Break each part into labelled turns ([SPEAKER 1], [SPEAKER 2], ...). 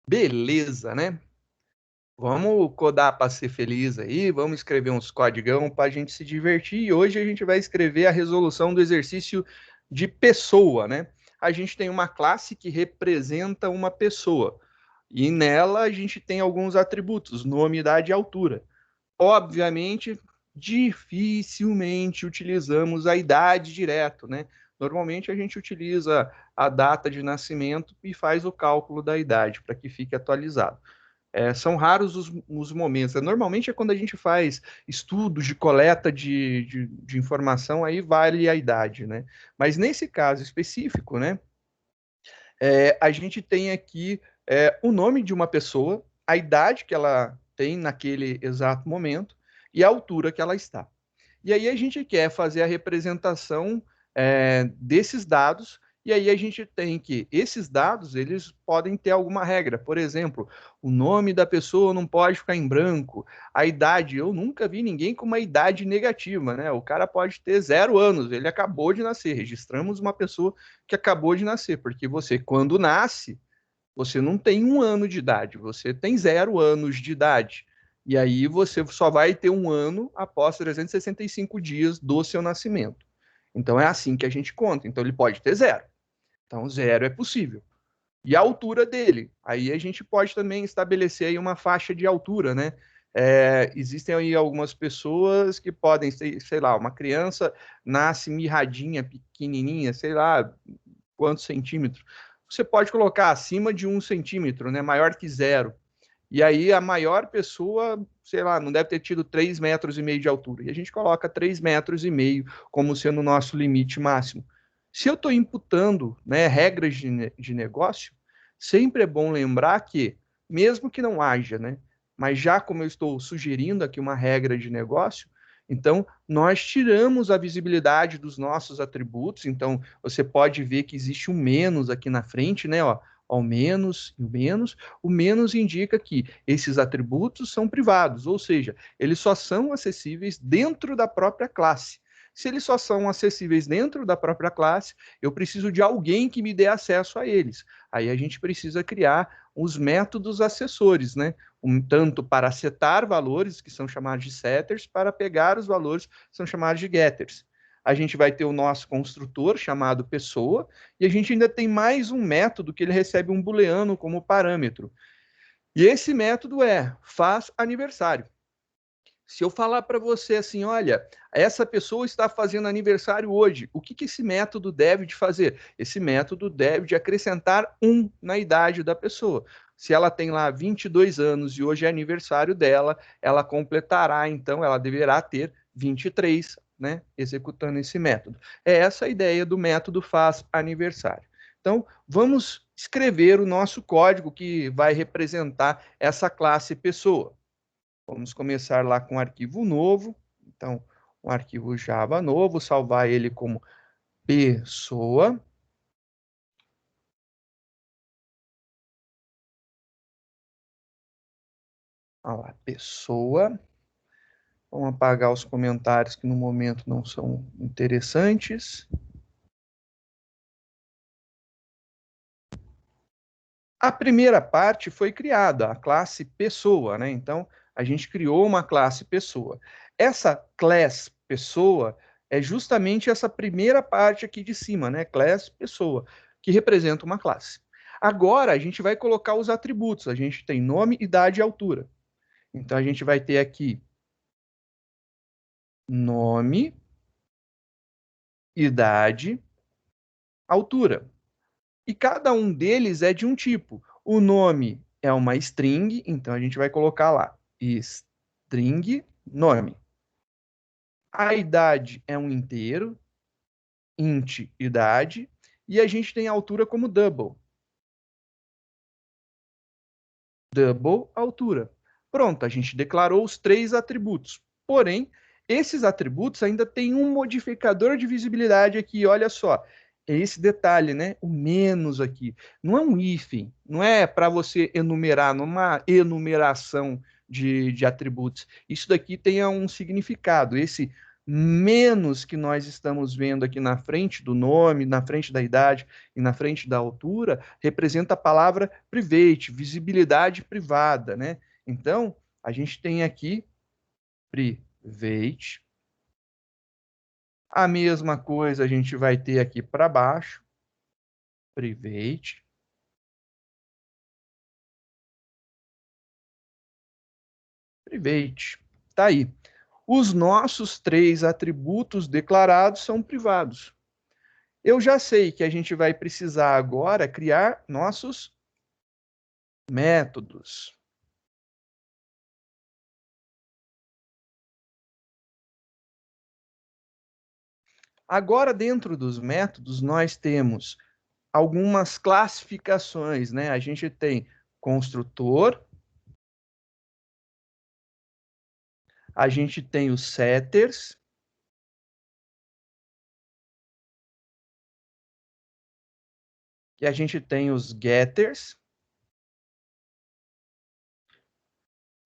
[SPEAKER 1] Beleza, né? Vamos codar para ser feliz aí, vamos escrever uns codigão para a gente se divertir. E hoje a gente vai escrever a resolução do exercício de pessoa, né? A gente tem uma classe que representa uma pessoa. E nela a gente tem alguns atributos, nome, idade e altura. Obviamente, dificilmente utilizamos a idade direto, né? Normalmente a gente utiliza a data de nascimento e faz o cálculo da idade para que fique atualizado. São raros os momentos. Normalmente é quando a gente faz estudos de coleta de informação, aí vale a idade, né? Mas nesse caso específico, né? A gente tem aqui o nome de uma pessoa, a idade que ela tem naquele exato momento e a altura que ela está. E aí a gente quer fazer a representação desses dados, e aí a gente tem que esses dados eles podem ter alguma regra. Por exemplo, o nome da pessoa não pode ficar em branco, a idade, eu nunca vi ninguém com uma idade negativa, né? O cara pode ter 0 anos, ele acabou de nascer. Registramos uma pessoa que acabou de nascer, porque você, quando nasce, você não tem 1 ano de idade, você tem 0 anos de idade. E aí você só vai ter 1 ano após 365 dias do seu nascimento. Então é assim que a gente conta. Então ele pode ter 0. Então 0 é possível. E a altura dele. Aí a gente pode também estabelecer aí uma faixa de altura, né? Existem aí algumas pessoas que podem, sei lá, uma criança nasce mirradinha, pequenininha, sei lá, quantos centímetros. Você pode colocar acima de 1 centímetro, né? Maior que 0. E aí a maior pessoa, sei lá, não deve ter tido 3,5 metros de altura. E a gente coloca 3,5 metros como sendo o nosso limite máximo. Se eu estou imputando, né, regras de negócio, sempre é bom lembrar que, mesmo que não haja, né, mas já como eu estou sugerindo aqui uma regra de negócio, então nós tiramos a visibilidade dos nossos atributos. Então você pode ver que existe um menos aqui na frente, né? Ó, ao menos e o menos. O menos indica que esses atributos são privados, ou seja, eles só são acessíveis dentro da própria classe. Se eles só são acessíveis dentro da própria classe, eu preciso de alguém que me dê acesso a eles. Aí a gente precisa criar os métodos acessores, né? Tanto para setar valores, que são chamados de setters, para pegar os valores, que são chamados de getters. A gente vai ter o nosso construtor, chamado pessoa, e a gente ainda tem mais um método que ele recebe um booleano como parâmetro. E esse método faz aniversário. Se eu falar para você assim, olha, essa pessoa está fazendo aniversário hoje, o que esse método deve de fazer? Esse método deve de acrescentar 1 na idade da pessoa. Se ela tem lá 22 anos e hoje é aniversário dela, ela completará, então, ela deverá ter 23, né? Executando esse método. É essa a ideia do método faz aniversário. Então, vamos escrever o nosso código que vai representar essa classe pessoa. Vamos começar lá com um arquivo novo. Então, um arquivo Java novo, salvar ele como pessoa. Olha lá, pessoa. Vamos apagar os comentários que no momento não são interessantes. A primeira parte foi criada, a classe pessoa, né? Então, a gente criou uma classe pessoa. Essa class pessoa é justamente essa primeira parte aqui de cima, né? Class pessoa, que representa uma classe. Agora, a gente vai colocar os atributos. A gente tem nome, idade e altura. Então, a gente vai ter aqui nome, idade, altura. E cada um deles é de um tipo. O nome é uma string, então a gente vai colocar lá string nome. A idade é um inteiro, int idade, e a gente tem a altura como double. Double altura. Pronto, a gente declarou os 3 atributos. Porém, esses atributos ainda têm um modificador de visibilidade aqui, olha só. É esse detalhe, né? O menos aqui. Não é um hífen, não é para você enumerar, numa enumeração de atributos. Isso daqui tem um significado. Esse menos que nós estamos vendo aqui na frente do nome, na frente da idade e na frente da altura, representa a palavra private, visibilidade privada, né? Então, a gente tem aqui private. A mesma coisa a gente vai ter aqui para baixo, private. Private. Tá aí. Os nossos 3 atributos declarados são privados. Eu já sei que a gente vai precisar agora criar nossos métodos. Agora, dentro dos métodos, nós temos algumas classificações, né? A gente tem construtor, a gente tem os setters, e a gente tem os getters,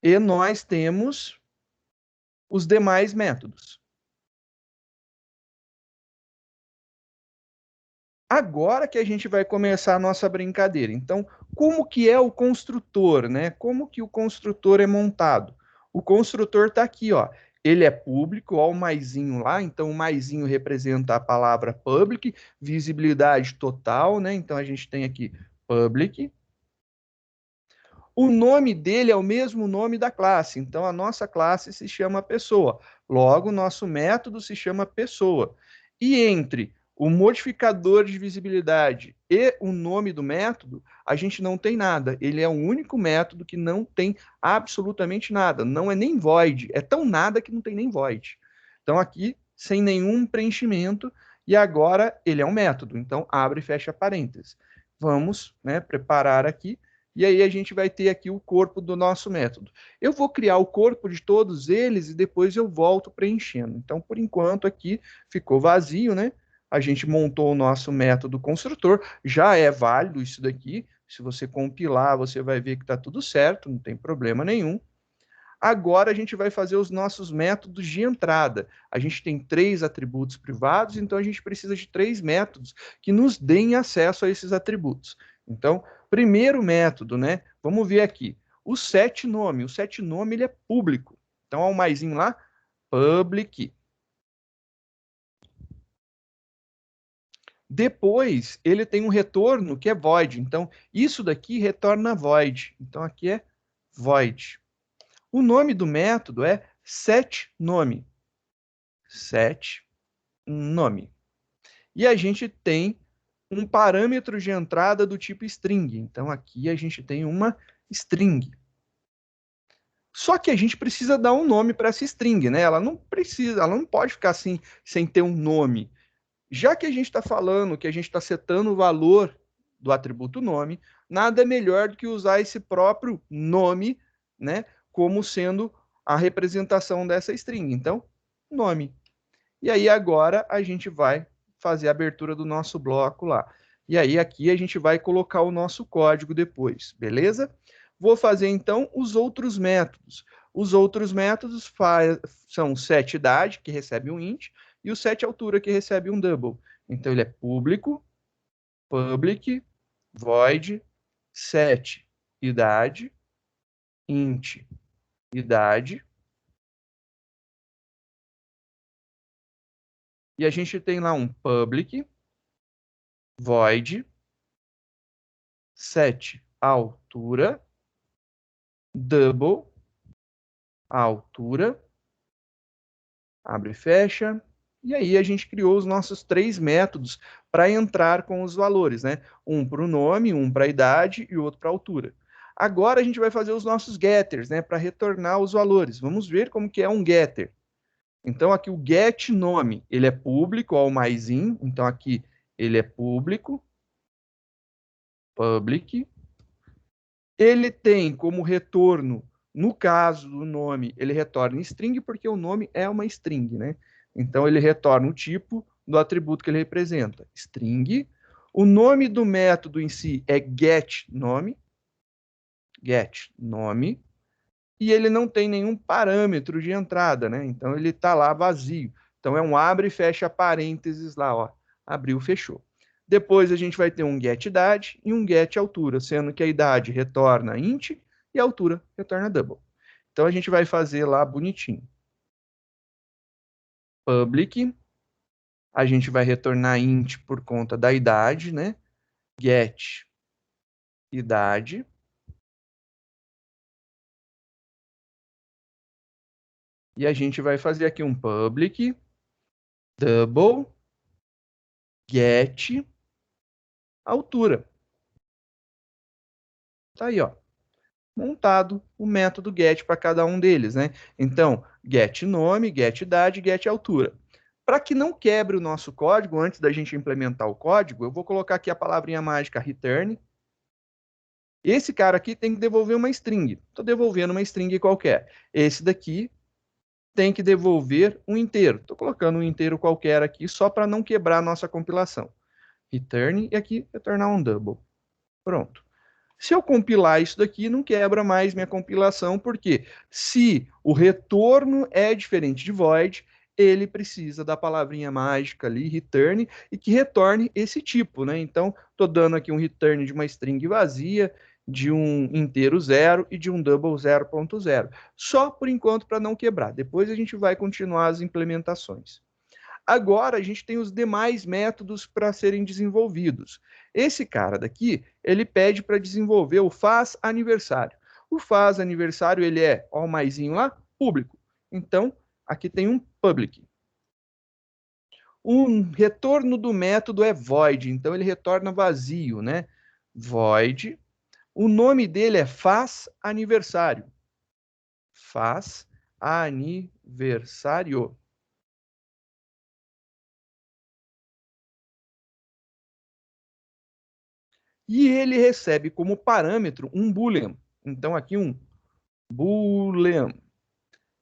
[SPEAKER 1] e nós temos os demais métodos. Agora que a gente vai começar a nossa brincadeira. Então, como que é o construtor, né? Como que o construtor é montado? O construtor está aqui, ó. Ele é público, ó, o maisinho lá. Então, o maisinho representa a palavra public, visibilidade total, né? Então, a gente tem aqui public. O nome dele é o mesmo nome da classe. Então, a nossa classe se chama pessoa. Logo, o nosso método se chama pessoa. E entre o modificador de visibilidade e o nome do método, a gente não tem nada. Ele é o único método que não tem absolutamente nada. Não é nem void. É tão nada que não tem nem void. Então, aqui, sem nenhum preenchimento. E agora, ele é um método. Então, abre e fecha parênteses. Vamos, né, preparar aqui. E aí a gente vai ter aqui o corpo do nosso método. Eu vou criar o corpo de todos eles e depois eu volto preenchendo. Então, por enquanto, aqui ficou vazio, né? A gente montou o nosso método construtor, já é válido isso daqui. Se você compilar, você vai ver que está tudo certo, não tem problema nenhum. Agora a gente vai fazer os nossos métodos de entrada. A gente tem 3 atributos privados, então a gente precisa de 3 métodos que nos deem acesso a esses atributos. Então, primeiro método, né? Vamos ver aqui. O setNome. O setNome ele é público. Então, ao maisinho lá, public. Depois, ele tem um retorno que é void. Então, isso daqui retorna void. Então, aqui é void. O nome do método é setNome. setNome. E a gente tem um parâmetro de entrada do tipo string. Então, aqui a gente tem uma string. Só que a gente precisa dar um nome para essa string, né? Ela não precisa, ela não pode ficar assim sem ter um nome. Já que a gente está falando que a gente está setando o valor do atributo nome, nada melhor do que usar esse próprio nome, né, como sendo a representação dessa string. Então, nome. E aí agora a gente vai fazer a abertura do nosso bloco lá. E aí aqui a gente vai colocar o nosso código depois, beleza? Vou fazer então os outros métodos. Os outros métodos são o setIdade, que recebe um int, e o setAltura, que recebe um double. Então ele é público, public, void, setIdade, int, idade. E a gente tem lá um public, void, setAltura, double, a altura, abre e fecha, e aí a gente criou os nossos 3 métodos para entrar com os valores, né? Um para o nome, um para a idade e outro para a altura. Agora a gente vai fazer os nossos getters, né? Para retornar os valores. Vamos ver como que é um getter. Então aqui o get nome, ele é público, ó, o maisinho, então aqui ele é público, public. Ele tem como retorno, no caso do nome, ele retorna string, porque o nome é uma string, né? Então, ele retorna o tipo do atributo que ele representa, string. O nome do método em si é getNome, e ele não tem nenhum parâmetro de entrada, né? Então, ele está lá vazio. Então, é um abre e fecha parênteses lá, ó. Abriu, fechou. Depois, a gente vai ter um get idade e um get altura, sendo que a idade retorna int e a altura retorna double. Então, a gente vai fazer lá bonitinho. Public, a gente vai retornar int por conta da idade, né? Get idade. E a gente vai fazer aqui um public double get altura. Tá aí, ó. Montado o método get para cada um deles, né? Então, get nome, get idade, get altura. Para que não quebre o nosso código, antes da gente implementar o código, eu vou colocar aqui a palavrinha mágica return. Esse cara aqui tem que devolver uma string. Estou devolvendo uma string qualquer. Esse daqui tem que devolver um inteiro. Estou colocando um inteiro qualquer aqui, só para não quebrar a nossa compilação. Return e aqui retornar um double. Pronto. Se eu compilar isso daqui, não quebra mais minha compilação, porque se o retorno é diferente de void, ele precisa da palavrinha mágica ali, return, e que retorne esse tipo, né? Então, estou dando aqui um return de uma string vazia, de um inteiro 0 e de um double 0.0. Só por enquanto para não quebrar. Depois a gente vai continuar as implementações. Agora a gente tem os demais métodos para serem desenvolvidos. Esse cara daqui, ele pede para desenvolver o faz aniversário. O faz aniversário, ele é, ó, o maisinho lá, público. Então, aqui tem um public. O retorno do método é void, então ele retorna vazio, né? Void. O nome dele é faz aniversário. Faz aniversário. E ele recebe como parâmetro um boolean. Então, aqui um boolean.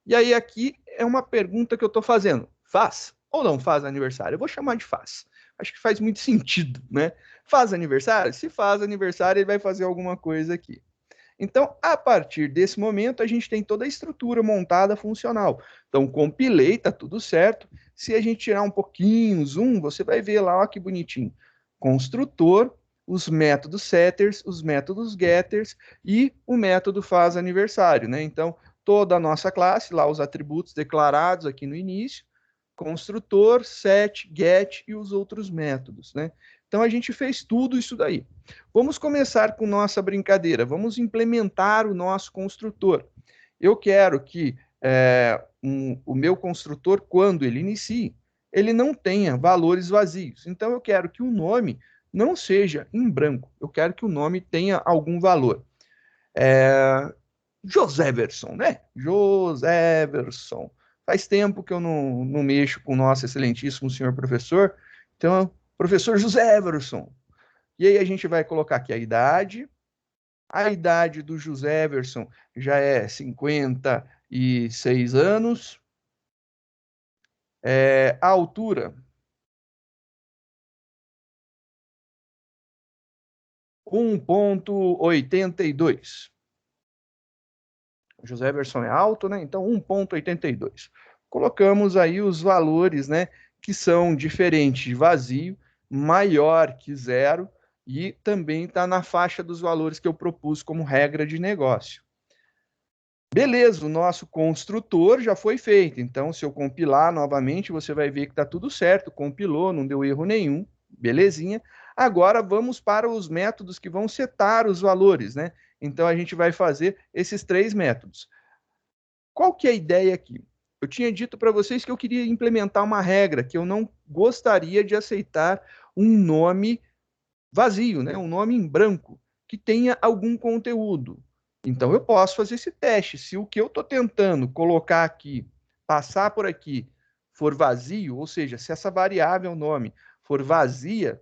[SPEAKER 1] E aí, aqui é uma pergunta que eu estou fazendo. Faz ou não faz aniversário? Eu vou chamar de faz. Acho que faz muito sentido, né? Faz aniversário? Se faz aniversário, ele vai fazer alguma coisa aqui. Então, a partir desse momento, a gente tem toda a estrutura montada funcional. Então, compilei, está tudo certo. Se a gente tirar um pouquinho, zoom, você vai ver lá, ó, que bonitinho. Construtor, os métodos setters, os métodos getters e o método faz aniversário, né? Então, toda a nossa classe, lá os atributos declarados aqui no início, construtor, set, get e os outros métodos, né? Então, a gente fez tudo isso daí. Vamos começar com nossa brincadeira. Vamos implementar o nosso construtor. Eu quero que o meu construtor, quando ele inicie, ele não tenha valores vazios. Então, eu quero que o nome não seja em branco. Eu quero que o nome tenha algum valor. Joséverson, né? Joséverson. Faz tempo que eu não mexo com o nosso excelentíssimo senhor professor. Então, professor Joséverson. E aí a gente vai colocar aqui a idade. A idade do Joséverson já é 56 anos. A altura, 1,82. O Joséverson é alto, né? Então, 1,82. Colocamos aí os valores, né? Que são diferentes de vazio, maior que zero, e também está na faixa dos valores que eu propus como regra de negócio. Beleza, o nosso construtor já foi feito. Então, se eu compilar novamente, você vai ver que está tudo certo, compilou, não deu erro nenhum, belezinha. Agora vamos para os métodos que vão setar os valores, né? Então, a gente vai fazer esses 3 métodos. Qual que é a ideia aqui? Eu tinha dito para vocês que eu queria implementar uma regra, que eu não gostaria de aceitar um nome vazio, né? Um nome em branco, que tenha algum conteúdo. Então, eu posso fazer esse teste. Se o que eu estou tentando colocar aqui, passar por aqui, for vazio, ou seja, se essa variável nome for vazia,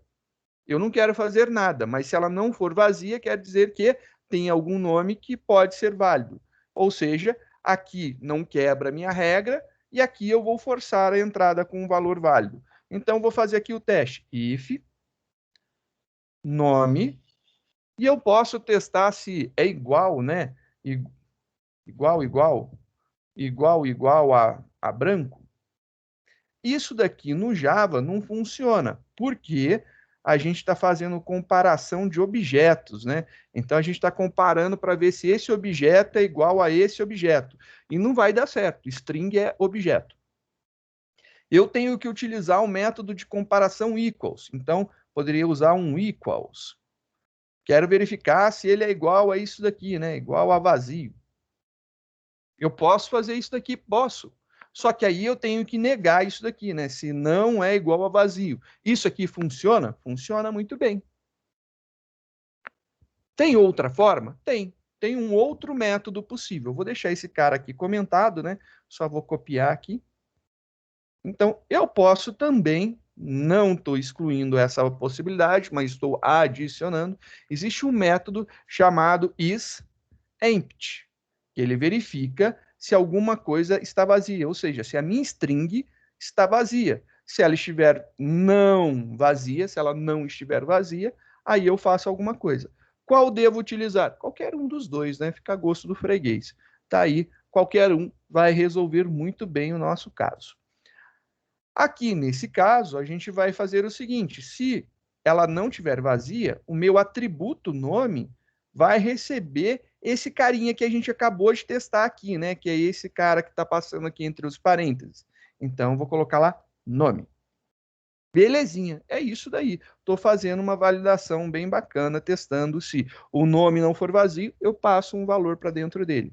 [SPEAKER 1] eu não quero fazer nada, mas se ela não for vazia, quer dizer que tem algum nome que pode ser válido. Ou seja, aqui não quebra a minha regra e aqui eu vou forçar a entrada com um valor válido. Então, vou fazer aqui o teste. If nome, e eu posso testar se é igual, né? Igual a branco. Isso daqui no Java não funciona, porque a gente está fazendo comparação de objetos, né? Então a gente está comparando para ver se esse objeto é igual a esse objeto. E não vai dar certo. String é objeto. Eu tenho que utilizar o método de comparação equals. Então, poderia usar um equals. Quero verificar se ele é igual a isso daqui, né? Igual a vazio. Eu posso fazer isso daqui? Posso. Só que aí eu tenho que negar isso daqui, né? Se não é igual a vazio. Isso aqui funciona? Funciona muito bem. Tem outra forma? Tem. Tem um outro método possível. Vou deixar esse cara aqui comentado, né? Só vou copiar aqui. Então, eu posso também, não estou excluindo essa possibilidade, mas estou adicionando. Existe um método chamado isEmpty, que ele verifica se alguma coisa está vazia, ou seja, se a minha string está vazia. Se ela estiver não vazia, se ela não estiver vazia, aí eu faço alguma coisa. Qual devo utilizar? Qualquer um dos dois, né? Fica a gosto do freguês. Tá aí, qualquer um vai resolver muito bem o nosso caso. Aqui, nesse caso, a gente vai fazer o seguinte: se ela não tiver vazia, o meu atributo nome vai receber esse carinha que a gente acabou de testar aqui, né? Que é esse cara que está passando aqui entre os parênteses. Então, vou colocar lá nome. Belezinha, é isso daí. Estou fazendo uma validação bem bacana, testando se o nome não for vazio, eu passo um valor para dentro dele.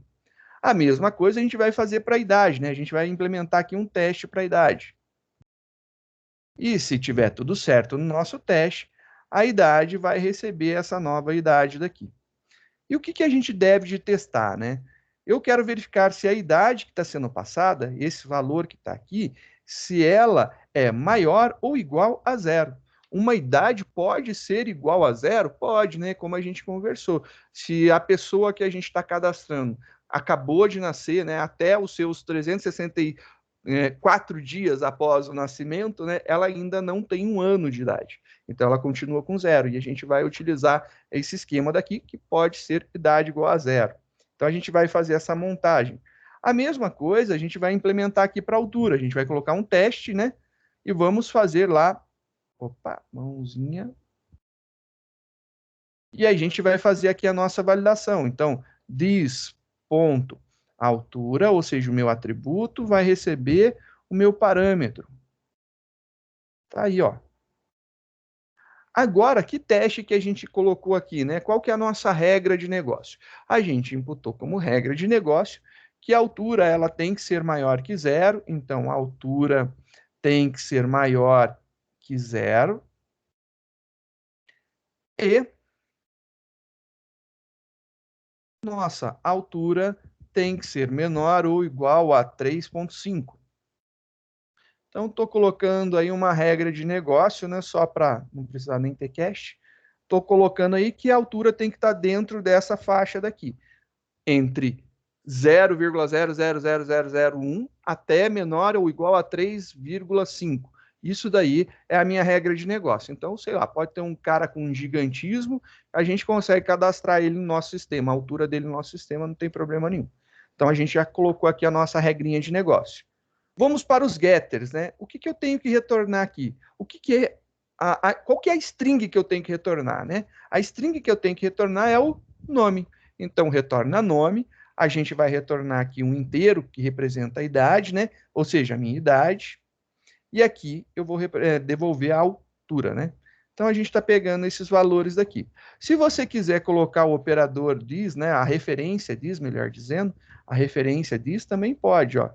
[SPEAKER 1] A mesma coisa a gente vai fazer para a idade, né? A gente vai implementar aqui um teste para a idade. E se tiver tudo certo no nosso teste, a idade vai receber essa nova idade daqui. E o que a gente deve de testar, né? Eu quero verificar se a idade que está sendo passada, esse valor que está aqui, se ela é maior ou igual a zero. Uma idade pode ser igual a zero? Pode, né? Como a gente conversou. Se a pessoa que a gente está cadastrando acabou de nascer, né, até os seus 364 dias após o nascimento, né, ela ainda não tem um ano de idade. Então, ela continua com zero. E a gente vai utilizar esse esquema daqui, que pode ser idade igual a zero. Então, a gente vai fazer essa montagem. A mesma coisa a gente vai implementar aqui para a altura. A gente vai colocar um teste, né? E vamos fazer lá. Opa, mãozinha. E aí a gente vai fazer aqui a nossa validação. Então, this.altura, ou seja, o meu atributo, vai receber o meu parâmetro. Tá aí, ó. Agora, que teste que a gente colocou aqui, né? Qual que é a nossa regra de negócio? A gente imputou como regra de negócio que a altura ela tem que ser maior que zero, então a altura tem que ser maior que zero e nossa altura tem que ser menor ou igual a 3,5. Então, estou colocando aí uma regra de negócio, né? Só para não precisar nem ter cache. Estou colocando aí que a altura tem que estar dentro dessa faixa daqui, entre 0,000001 até menor ou igual a 3,5. Isso daí é a minha regra de negócio. Então, sei lá, pode ter um cara com um gigantismo, a gente consegue cadastrar ele no nosso sistema, a altura dele no nosso sistema não tem problema nenhum. Então, a gente já colocou aqui a nossa regrinha de negócio. Vamos para os getters, né? O que eu tenho que retornar aqui? O que é qual que é a string que eu tenho que retornar, né? A string que eu tenho que retornar é o nome. Então, retorna nome. A gente vai retornar aqui um inteiro que representa a idade, né? Ou seja, a minha idade. E aqui eu vou devolver a altura, né? Então, a gente está pegando esses valores daqui. Se você quiser colocar o operador this, né? A referência this, melhor dizendo, a referência this também pode, ó.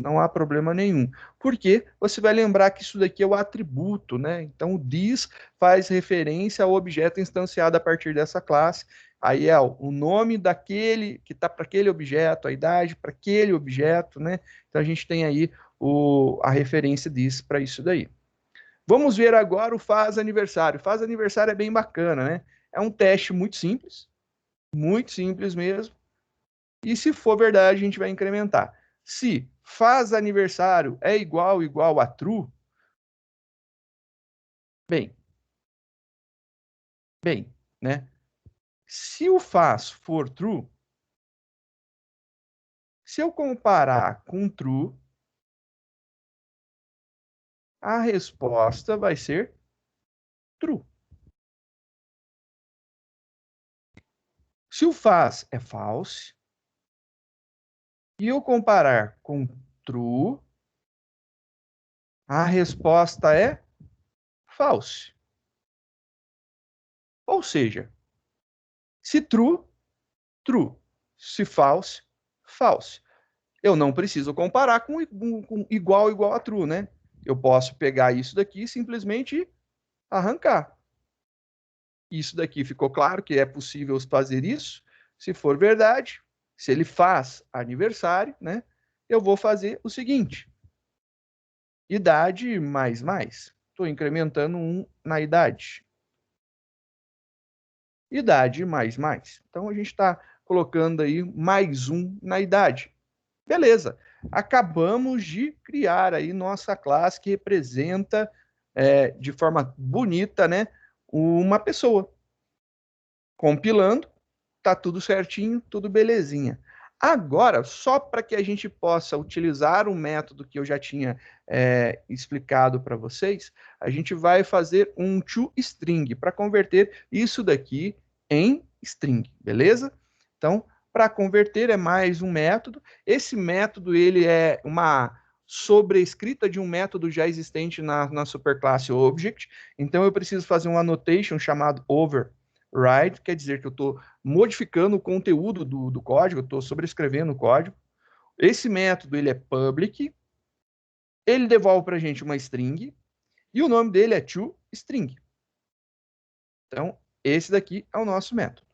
[SPEAKER 1] Não há problema nenhum. Porque você vai lembrar que isso daqui é o atributo, né? Então, o this faz referência ao objeto instanciado a partir dessa classe. Aí é o nome daquele que está para aquele objeto, a idade para aquele objeto, né? Então, a gente tem aí a referência this para isso daí. Vamos ver agora o faz aniversário. Faz aniversário é bem bacana, né? É um teste muito simples mesmo. E se for verdade, a gente vai incrementar. Se faz aniversário é igual a true, bem, né? Se o faz for true, se eu comparar com true, A resposta vai ser true. Se o faz é false, e eu comparar com true, a resposta é false. Ou seja, se true, true. Se false, false. Eu não preciso comparar com igual a true, né? Eu posso pegar isso daqui e simplesmente arrancar. Isso daqui ficou claro que é possível fazer isso. Se for verdade, se ele faz aniversário, né? Eu vou fazer o seguinte: idade mais. Estou incrementando 1 na idade. Idade mais. Então a gente está colocando aí mais 1 na idade. Beleza. Acabamos de criar aí nossa classe que representa de forma bonita, né, uma pessoa. Compilando, tá tudo certinho, tudo belezinha. Agora, só para que a gente possa utilizar o método que eu já tinha explicado para vocês, a gente vai fazer um toString para converter isso daqui em string, beleza? Então, para converter é mais um método. Esse método ele é uma sobrescrita de um método já existente na superclasse Object. Então, eu preciso fazer um annotation chamado override, quer dizer que eu estou modificando o conteúdo do código, eu estou sobrescrevendo o código. Esse método ele é public, ele devolve para a gente uma string, e o nome dele é toString. Então, esse daqui é o nosso método.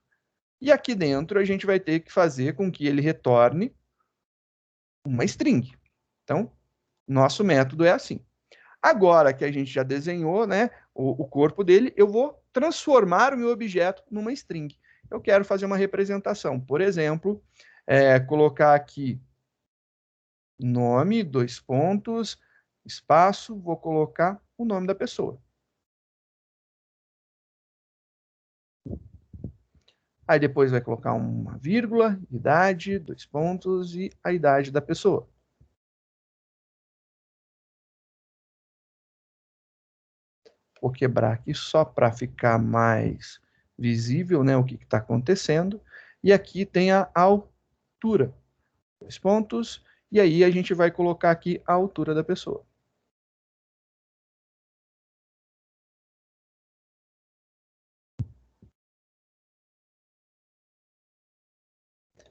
[SPEAKER 1] E aqui dentro a gente vai ter que fazer com que ele retorne uma string. Então, nosso método é assim. Agora que a gente já desenhou, né, o corpo dele, eu vou transformar o meu objeto numa string. Eu quero fazer uma representação. Por exemplo, colocar aqui nome, 2 pontos, espaço, vou colocar o nome da pessoa. Aí depois vai colocar uma vírgula, idade, 2 pontos e a idade da pessoa. Vou quebrar aqui só para ficar mais visível, né, o que está acontecendo. E aqui tem a altura. 2 pontos. E aí a gente vai colocar aqui a altura da pessoa.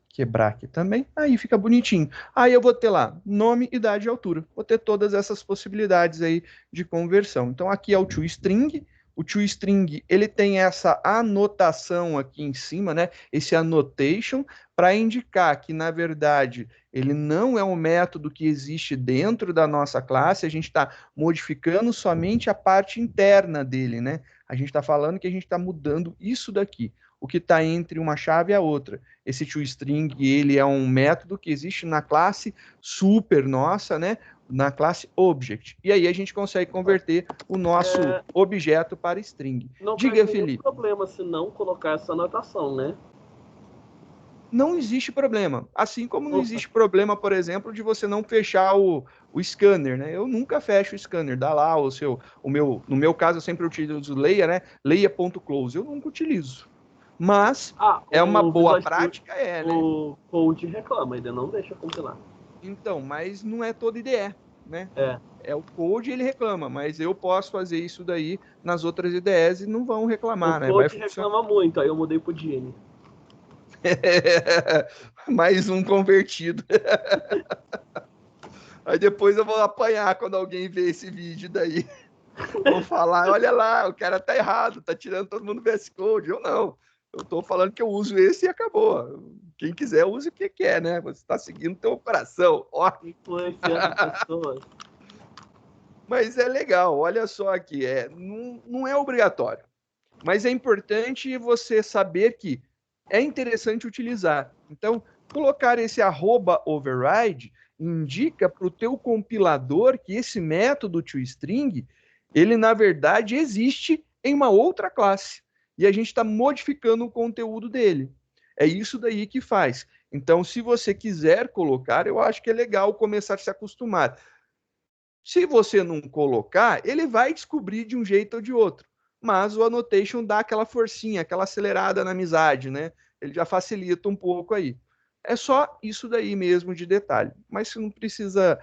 [SPEAKER 1] Quebrar aqui também, aí fica bonitinho. Aí eu vou ter lá nome, idade e altura. Vou ter todas essas possibilidades aí de conversão. Então aqui é o toString. O toString, ele tem essa anotação aqui em cima, né? Esse annotation, para indicar que, na verdade, ele não é um método que existe dentro da nossa classe, a gente está modificando somente a parte interna dele, né? A gente está falando que a gente está mudando isso daqui, o que está entre uma chave e a outra. Esse toString, ele é um método que existe na classe super nossa, né? Na classe Object. E aí a gente consegue converter o nosso objeto para string.
[SPEAKER 2] Não
[SPEAKER 1] Diga,
[SPEAKER 2] tem
[SPEAKER 1] Felipe.
[SPEAKER 2] problema se não colocar essa anotação, né?
[SPEAKER 1] Não existe problema. Assim como não existe problema, por exemplo, de você não fechar o scanner, né? Eu nunca fecho o scanner. Dá lá no meu caso, eu sempre utilizo Leia, né? Leia.close. Eu nunca utilizo. Mas é uma boa prática, né?
[SPEAKER 2] O Code reclama, ainda não deixa compilar.
[SPEAKER 1] Então, mas não é todo IDE, né?
[SPEAKER 2] É
[SPEAKER 1] o Code, ele reclama, mas eu posso fazer isso daí nas outras IDEs e não vão reclamar, né?
[SPEAKER 2] O Code reclama muito, aí eu mudei pro Dini.
[SPEAKER 1] Mais um convertido. Aí depois eu vou apanhar quando alguém ver esse vídeo daí. Vou falar, olha lá, o cara tá errado, tá tirando todo mundo VS Code. Eu não. Eu tô falando que eu uso esse e acabou. Quem quiser, use o que quer, né? Você tá seguindo teu coração. Ó.
[SPEAKER 2] Influenciando pessoas.
[SPEAKER 1] Mas é legal, olha só aqui, não é obrigatório. Mas é importante você saber que é interessante utilizar. Então, colocar esse @override indica para o teu compilador que esse método toString, ele na verdade existe em uma outra classe. E a gente está modificando o conteúdo dele. É isso daí que faz. Então, se você quiser colocar, eu acho que é legal começar a se acostumar. Se você não colocar, ele vai descobrir de um jeito ou de outro. Mas o annotation dá aquela forcinha, aquela acelerada na amizade, né? Ele já facilita um pouco aí. É só isso daí mesmo de detalhe. Mas você não precisa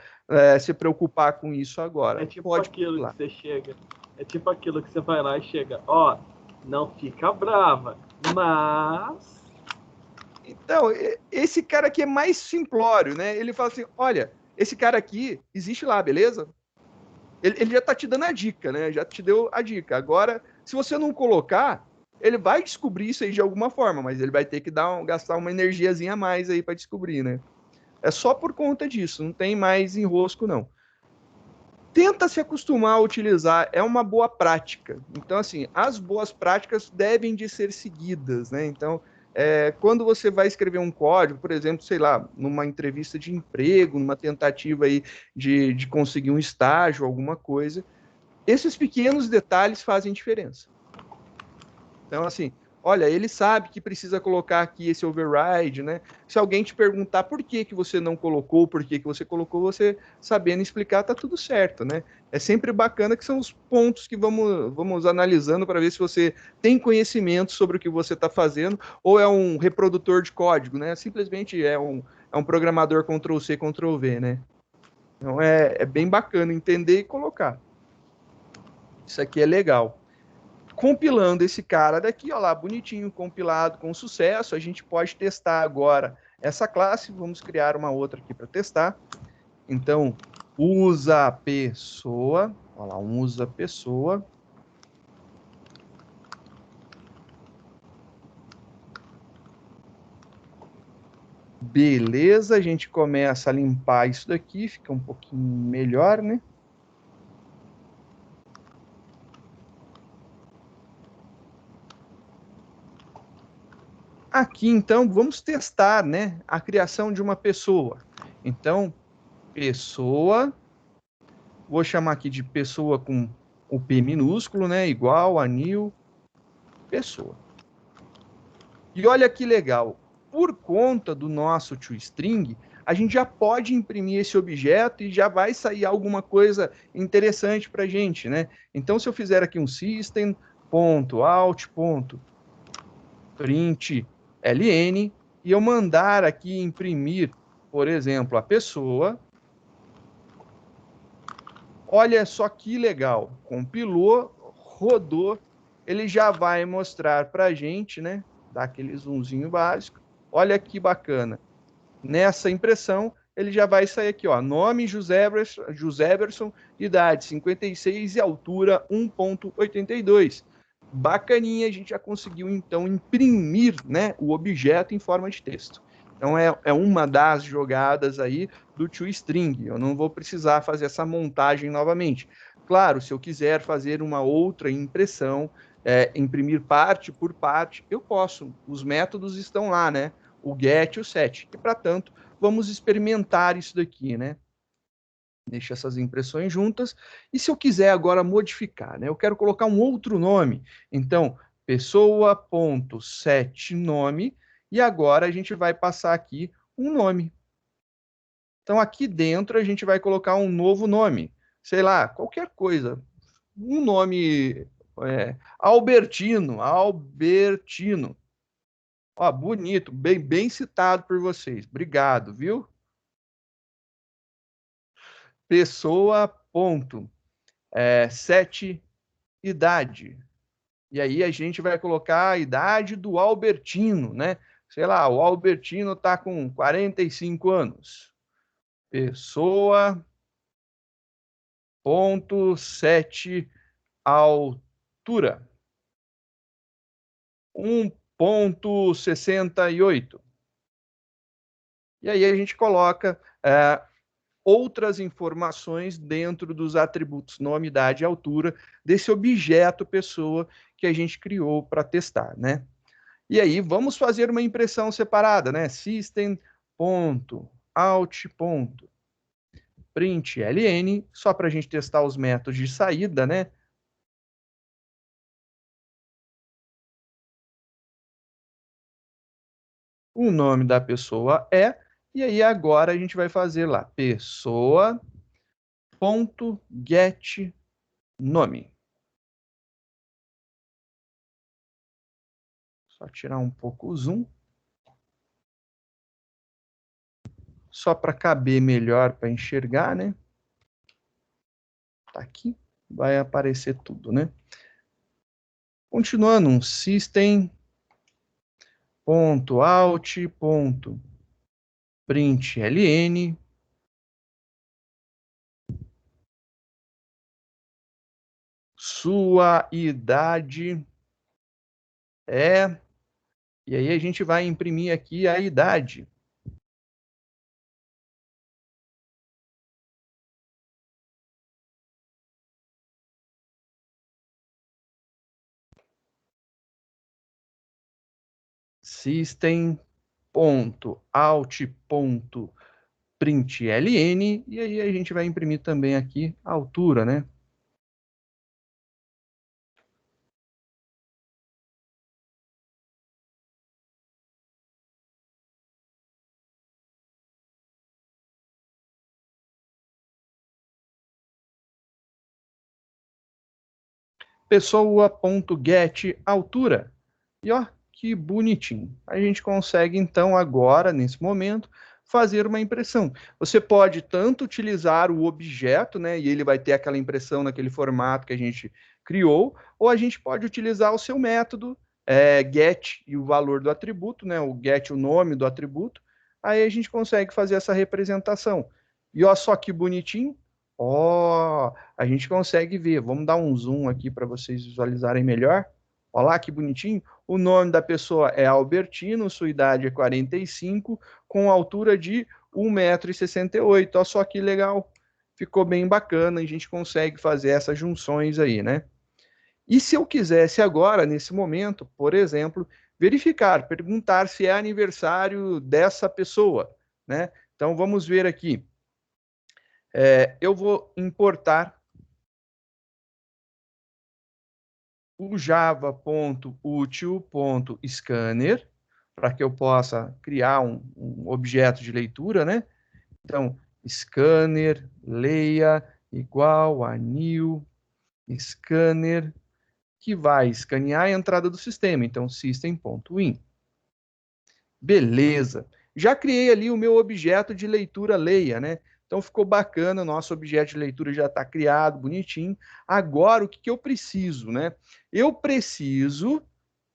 [SPEAKER 1] se preocupar com isso agora.
[SPEAKER 2] É tipo
[SPEAKER 1] Pode
[SPEAKER 2] aquilo
[SPEAKER 1] pular.
[SPEAKER 2] que você chega. É tipo aquilo que você vai lá e chega. Ó, não fica brava, mas.
[SPEAKER 1] Então, esse cara aqui é mais simplório, né? Ele fala assim: olha, esse cara aqui existe lá, beleza? Ele já está te dando a dica, né? Já te deu a dica. Agora, se você não colocar, ele vai descobrir isso aí de alguma forma, mas ele vai ter que gastar uma energiazinha a mais aí para descobrir, né? É só por conta disso, não tem mais enrosco, não. Tenta se acostumar a utilizar, é uma boa prática. Então, assim, as boas práticas devem de ser seguidas, né? Então, quando você vai escrever um código, por exemplo, sei lá, numa entrevista de emprego, numa tentativa aí de conseguir um estágio, alguma coisa, esses pequenos detalhes fazem diferença. Então, assim, olha, ele sabe que precisa colocar aqui esse override, né? Se alguém te perguntar por que que você não colocou, por que que você colocou, você sabendo explicar, tá tudo certo, né? É sempre bacana que são os pontos que vamos analisando para ver se você tem conhecimento sobre o que você está fazendo ou é um reprodutor de código, né? Simplesmente é um programador Ctrl+C, Ctrl+V, né? Então é bem bacana entender e colocar. Isso aqui é legal. Compilando esse cara daqui, ó lá, bonitinho, compilado com sucesso, a gente pode testar agora essa classe, vamos criar uma outra aqui para testar. Então, usa pessoa, ó lá, usa pessoa. Beleza, a gente começa a limpar isso daqui, fica um pouquinho melhor, né? Aqui, então, vamos testar, né, a criação de uma pessoa. Então, pessoa, vou chamar aqui de pessoa com o P minúsculo, né, igual a new pessoa. E olha que legal, por conta do nosso toString, a gente já pode imprimir esse objeto e já vai sair alguma coisa interessante para a gente, né? Então, se eu fizer aqui um system.out.println e eu mandar aqui imprimir, por exemplo, a pessoa, olha só que legal, compilou, rodou, ele já vai mostrar para a gente, né? Dar aquele zoomzinho básico. Olha que bacana. Nessa impressão, ele já vai sair aqui, ó, nome Joséberson, idade 56 e altura 1,82. Bacaninha, a gente já conseguiu então imprimir, né, o objeto em forma de texto. Então é uma das jogadas aí do toString. Eu não vou precisar fazer essa montagem novamente. Claro, se eu quiser fazer uma outra impressão, imprimir parte por parte, eu posso. Os métodos estão lá, né? O get e o set. E, para tanto, vamos experimentar isso daqui, né? Deixa essas impressões juntas. E se eu quiser agora modificar, né? Eu quero colocar um outro nome. Então, pessoa.setNome. E agora a gente vai passar aqui um nome. Então, aqui dentro a gente vai colocar um novo nome. Sei lá, qualquer coisa. Um nome Albertino. Albertino. Ó, bonito, bem citado por vocês. Obrigado, viu? Pessoa, ponto. Sete, idade. E aí a gente vai colocar a idade do Albertino, né? Sei lá, o Albertino está com 45 anos. Pessoa, ponto, 7, altura. 1,68. E aí a gente coloca outras informações dentro dos atributos nome, idade e altura desse objeto pessoa que a gente criou para testar, né? E aí vamos fazer uma impressão separada, né? System.out.println, só para a gente testar os métodos de saída, né? O nome da pessoa e aí agora a gente vai fazer lá, pessoa, ponto get nome. Só tirar um pouco o zoom. Só para caber melhor para enxergar, né? Tá aqui, vai aparecer tudo, né? Continuando, um system.out.println sua idade é... E aí a gente vai imprimir aqui a idade. System.out.println, e aí a gente vai imprimir também aqui a altura, né? Pessoa.get altura. E ó, que bonitinho. A gente consegue, então, agora, nesse momento, fazer uma impressão. Você pode tanto utilizar o objeto, né, e ele vai ter aquela impressão naquele formato que a gente criou, ou a gente pode utilizar o seu método, get e o valor do atributo, né, o get o nome do atributo, aí a gente consegue fazer essa representação. E ó só que bonitinho. Ó, a gente consegue ver. Vamos dar um zoom aqui para vocês visualizarem melhor. Olha lá que bonitinho. O nome da pessoa é Albertino, sua idade é 45, com altura de 1,68 m. Olha só que legal. Ficou bem bacana. A gente consegue fazer essas junções aí, né? E se eu quisesse agora, nesse momento, por exemplo, verificar, perguntar se é aniversário dessa pessoa, né? Então, vamos ver aqui. Eu vou importar o java.util.scanner para que eu possa criar um objeto de leitura, né? Então, scanner, leia, igual a new scanner, que vai escanear a entrada do sistema. Então, system.in. Beleza. Já criei ali o meu objeto de leitura leia, né? Então ficou bacana, o nosso objeto de leitura já está criado, bonitinho. Agora, o que eu preciso, né? Eu preciso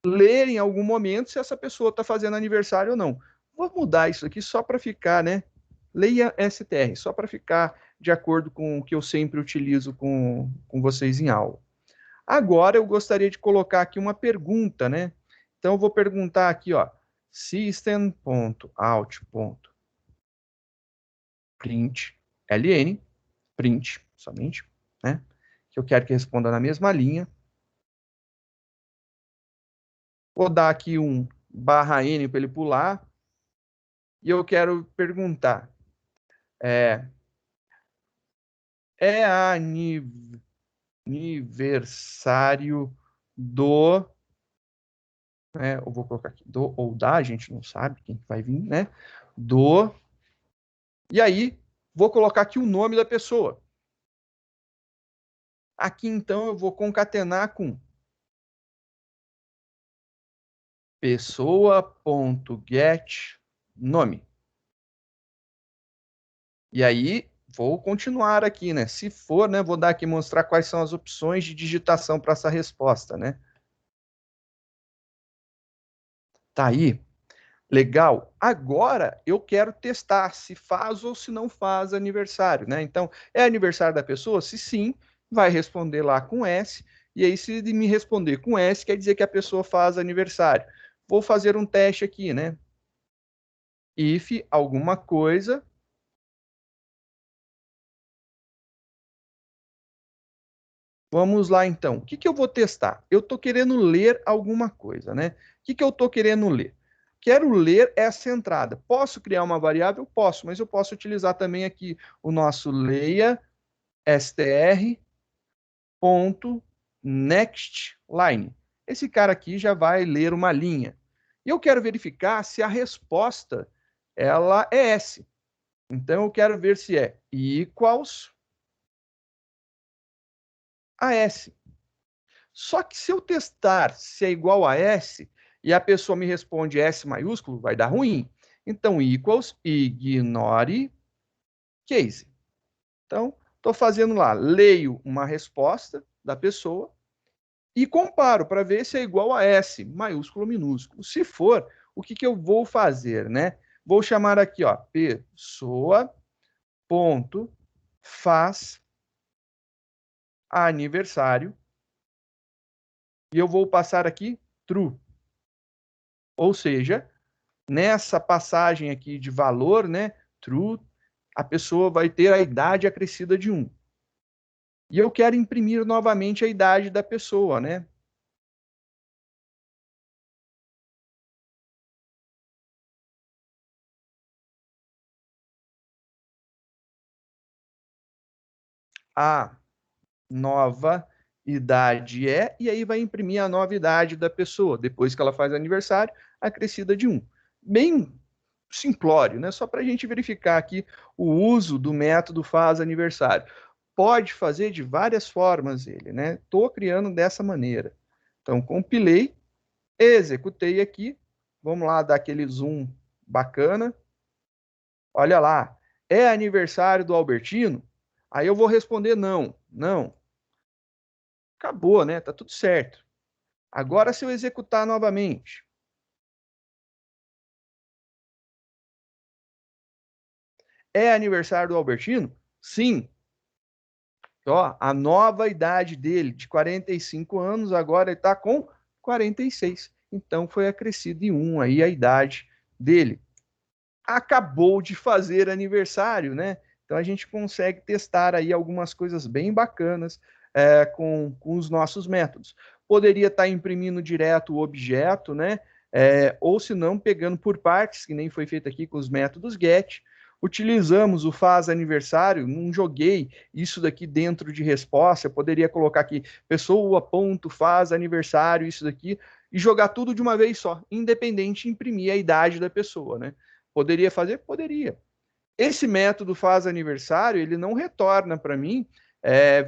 [SPEAKER 1] ler em algum momento se essa pessoa está fazendo aniversário ou não. Vou mudar isso aqui só para ficar, né? Leia STR, só para ficar de acordo com o que eu sempre utilizo com vocês em aula. Agora eu gostaria de colocar aqui uma pergunta, né? Então eu vou perguntar aqui, ó, system.out.println, print somente, né? Que eu quero que responda na mesma linha. Vou dar aqui um /n para ele pular. E eu quero perguntar, é aniversário do, né, eu vou colocar aqui, do ou da, a gente não sabe quem vai vir, né? Do, e aí, vou colocar aqui o nome da pessoa. Aqui, então, eu vou concatenar com pessoa.get nome. E aí, vou continuar aqui, né? Se for, né, vou dar aqui, mostrar quais são as opções de digitação para essa resposta, né? Tá aí. Legal. Agora, eu quero testar se faz ou se não faz aniversário, né? Então, é aniversário da pessoa? Se sim, vai responder lá com S. E aí, se me responder com S, quer dizer que a pessoa faz aniversário. Vou fazer um teste aqui, né? If alguma coisa. Vamos lá, então. O que eu vou testar? Eu estou querendo ler alguma coisa, né? O que eu estou querendo ler? Quero ler essa entrada. Posso criar uma variável? Posso, mas eu posso utilizar também aqui o nosso leia str.nextLine. Esse cara aqui já vai ler uma linha. E eu quero verificar se a resposta ela é S. Então eu quero ver se é equals a S. Só que se eu testar se é igual a S e a pessoa me responde S maiúsculo, vai dar ruim. Então, equals, ignore case. Então, estou fazendo lá, leio uma resposta da pessoa e comparo para ver se é igual a S, maiúsculo ou minúsculo. Se for, o que eu vou fazer, né? Vou chamar aqui, ó, pessoa ponto faz aniversário e eu vou passar aqui true. Ou seja, nessa passagem aqui de valor, né, true, a pessoa vai ter a idade acrescida de 1. E eu quero imprimir novamente a idade da pessoa, né? A nova idade é, e aí vai imprimir a nova idade da pessoa, depois que ela faz aniversário, acrescida de 1. Bem simplório, né? Só para a gente verificar aqui o uso do método faz aniversário. Pode fazer de várias formas ele, né? Estou criando dessa maneira. Então, compilei, executei aqui. Vamos lá dar aquele zoom bacana. Olha lá, é aniversário do Albertino? Aí eu vou responder não, não. Acabou, né? Tá tudo certo. Agora, se eu executar novamente, é aniversário do Albertino? Sim. Ó, a nova idade dele, de 45 anos, agora ele está com 46. Então, foi acrescido em 1 aí a idade dele. Acabou de fazer aniversário, né? Então, a gente consegue testar aí algumas coisas bem bacanas com os nossos métodos. Poderia estar imprimindo direto o objeto, né? Ou se não, pegando por partes, que nem foi feito aqui com os métodos get. Utilizamos o faz aniversário, não joguei isso daqui dentro de resposta, eu poderia colocar aqui pessoa ponto faz aniversário, isso daqui, e jogar tudo de uma vez só, independente de imprimir a idade da pessoa, né? Poderia fazer? Poderia. Esse método faz aniversário, ele não retorna para mim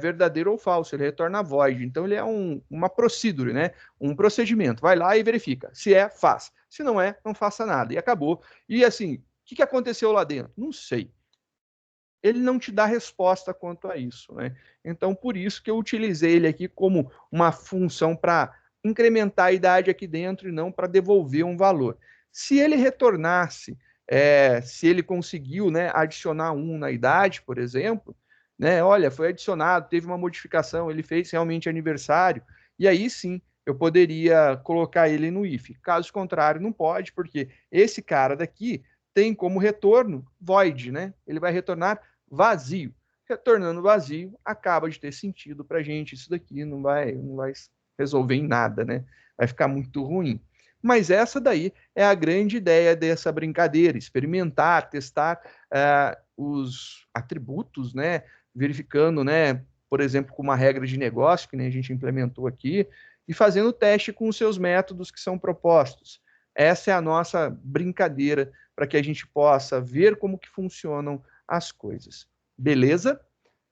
[SPEAKER 1] verdadeiro ou falso, ele retorna void. Então, ele é uma procedure, né? Um procedimento. Vai lá e verifica. Se é, faz. Se não é, não faça nada. E acabou. E assim, o que aconteceu lá dentro? Não sei. Ele não te dá resposta quanto a isso, né? Então, por isso que eu utilizei ele aqui como uma função para incrementar a idade aqui dentro e não para devolver um valor. Se ele retornasse, se ele conseguiu, né, adicionar 1 na idade, por exemplo, né, olha, foi adicionado, teve uma modificação, ele fez realmente aniversário, e aí sim eu poderia colocar ele no if. Caso contrário, não pode, porque esse cara daqui tem como retorno void, né? Ele vai retornar vazio. Retornando vazio, acaba de ter sentido para a gente. Isso daqui não vai resolver em nada, né? Vai ficar muito ruim. Mas essa daí é a grande ideia dessa brincadeira: experimentar, testar os atributos, né? Verificando, né? Por exemplo, com uma regra de negócio que nem a gente implementou aqui, e fazendo teste com os seus métodos que são propostos. Essa é a nossa brincadeira para que a gente possa ver como que funcionam as coisas. Beleza?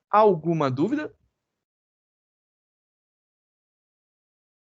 [SPEAKER 1] Alguma dúvida?